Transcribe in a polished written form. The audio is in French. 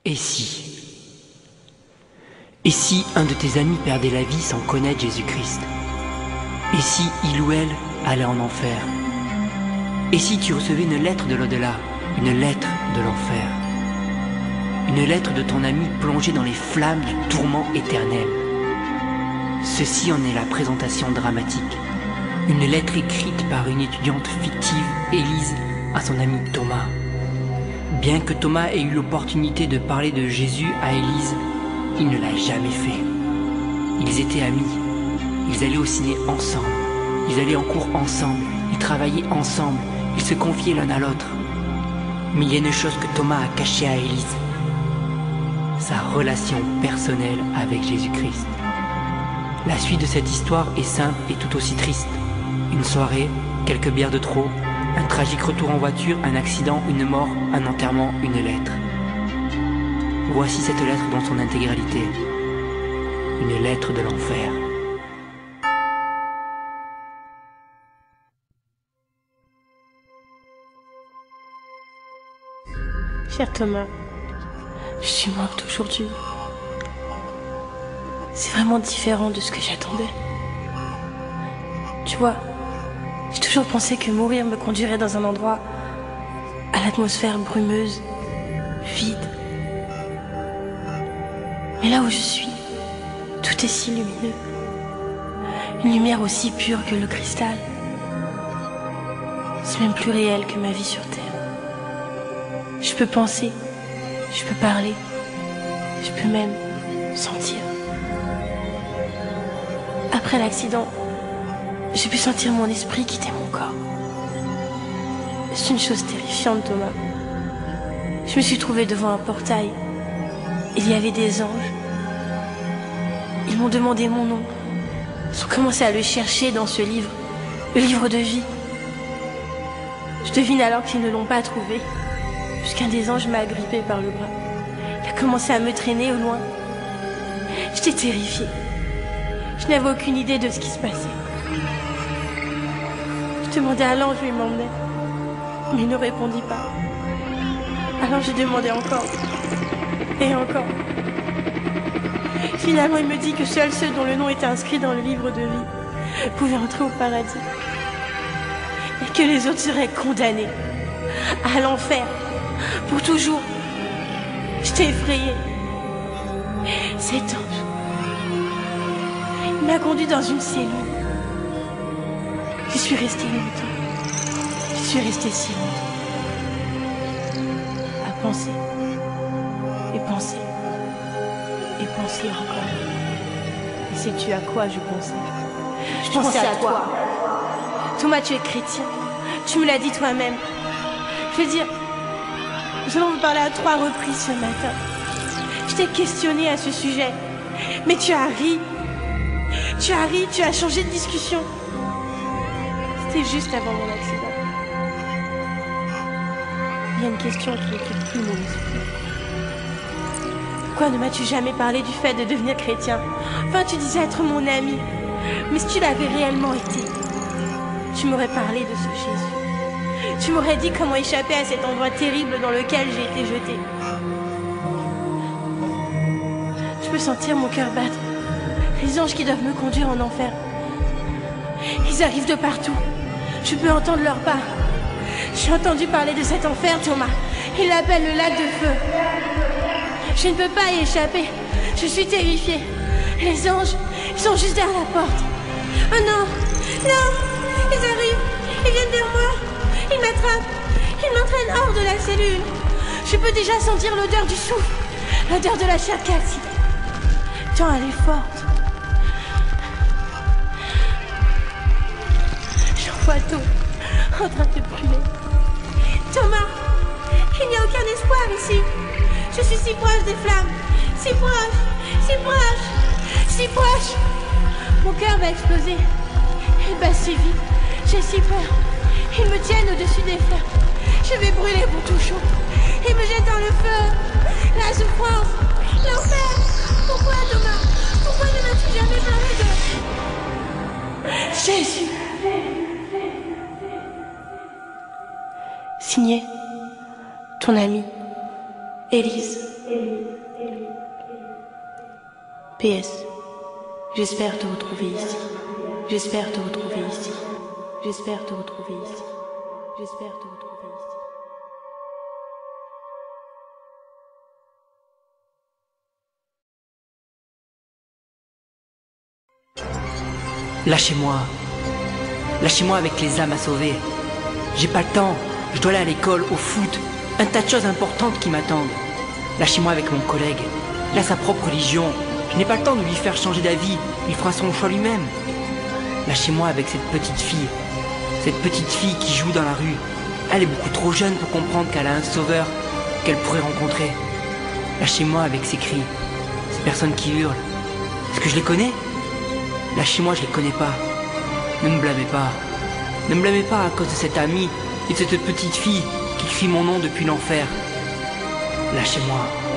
Et si Et si un de tes amis perdait la vie sans connaître Jésus-Christ? Et si il ou elle allait en enfer? Et si tu recevais une lettre de l'au-delà, une lettre de l'enfer? Une lettre de ton ami plongé dans les flammes du tourment éternel? Ceci en est la présentation dramatique. Une lettre écrite par une étudiante fictive, Élise, à son ami Thomas. Bien que Thomas ait eu l'opportunité de parler de Jésus à Élise, il ne l'a jamais fait. Ils étaient amis, ils allaient au ciné ensemble, ils allaient en cours ensemble, ils travaillaient ensemble, ils se confiaient l'un à l'autre. Mais il y a une chose que Thomas a cachée à Élise, sa relation personnelle avec Jésus-Christ. La suite de cette histoire est simple et tout aussi triste. Une soirée, quelques bières de trop, un tragique retour en voiture, un accident, une mort, un enterrement, une lettre. Voici cette lettre dans son intégralité. Une lettre de l'enfer. Cher Thomas, je suis morte aujourd'hui. C'est vraiment différent de ce que j'attendais. Tu vois, j'ai toujours pensé que mourir me conduirait dans un endroit à l'atmosphère brumeuse, vide. Mais là où je suis, tout est si lumineux. Une lumière aussi pure que le cristal. C'est même plus réel que ma vie sur Terre. Je peux penser, je peux parler, je peux même sentir. Après l'accident, j'ai pu sentir mon esprit quitter mon corps. C'est une chose terrifiante, Thomas. Je me suis trouvée devant un portail. Il y avait des anges. Ils m'ont demandé mon nom. Ils ont commencé à le chercher dans ce livre, le livre de vie. Je devine alors qu'ils ne l'ont pas trouvé, puisqu'un des anges m'a agrippée par le bras. Il a commencé à me traîner au loin. J'étais terrifiée. Je n'avais aucune idée de ce qui se passait. Je demandais à l'ange où il m'emmenait, mais il ne répondit pas. Alors je demandais encore, et encore. Finalement, il me dit que seuls ceux dont le nom était inscrit dans le livre de vie pouvaient entrer au paradis, et que les autres seraient condamnés à l'enfer pour toujours. J'étais effrayée. Cet ange, il m'a conduit dans une cellule. Je suis restée longtemps. Je suis restée si longtemps. À penser. Et penser. Et penser encore. Et sais-tu à quoi je pensais? Je pensais à toi. Thomas, tu es chrétien. Tu me l'as dit toi-même. Je veux dire, nous allons vous parler à 3 reprises ce matin. Je t'ai questionné à ce sujet. Mais tu as ri. Tu as ri, tu as changé de discussion. C'était juste avant mon accident. Il y a une question qui n'occupe plus mon esprit. Pourquoi ne m'as-tu jamais parlé du fait de devenir chrétien? Enfin, tu disais être mon ami. Mais si tu l'avais réellement été, tu m'aurais parlé de ce Jésus. Tu m'aurais dit comment échapper à cet endroit terrible dans lequel j'ai été jetée. Je peux sentir mon cœur battre. Les anges qui doivent me conduire en enfer. Ils arrivent de partout. Je peux entendre leurs pas. J'ai entendu parler de cet enfer, Thomas. Ils l'appellent le lac de feu. Je ne peux pas y échapper. Je suis terrifiée. Les anges, ils sont juste derrière la porte. Oh non, non, ils arrivent. Ils viennent vers moi. Ils m'attrapent. Ils m'entraînent hors de la cellule. Je peux déjà sentir l'odeur du souffle. L'odeur de la chair calcie. Tant elle est forte. J'en vois tout en train de brûler. Thomas, il n'y a aucun espoir ici. Je suis si proche des flammes. Si proche, si proche, si proche. Mon cœur va exploser. Il bat si vite. J'ai si peur. Ils me tiennent au-dessus des flammes. Je vais brûler pour tout chaud. Ils me jettent dans le feu. La souffrance. L'enfer. Pourquoi, Thomas? Pourquoi ne m'as-tu jamais parlé de Jésus? Signé, ton ami, Élise. PS. J'espère te retrouver ici. J'espère te retrouver ici. J'espère te retrouver ici. J'espère te retrouver ici. Lâchez-moi. Lâchez-moi avec les âmes à sauver. J'ai pas le temps. Je dois aller à l'école, au foot. Un tas de choses importantes qui m'attendent. Lâchez-moi avec mon collègue. Il a sa propre religion. Je n'ai pas le temps de lui faire changer d'avis. Il fera son choix lui-même. Lâchez-moi avec cette petite fille. Cette petite fille qui joue dans la rue. Elle est beaucoup trop jeune pour comprendre qu'elle a un sauveur qu'elle pourrait rencontrer. Lâchez-moi avec ces cris. Ces personnes qui hurlent. Est-ce que je les connais ? Lâchez-moi, je les connais pas. Ne me blâmez pas. Ne me blâmez pas à cause de cet ami et de cette petite fille qui crie mon nom depuis l'enfer. Lâchez-moi.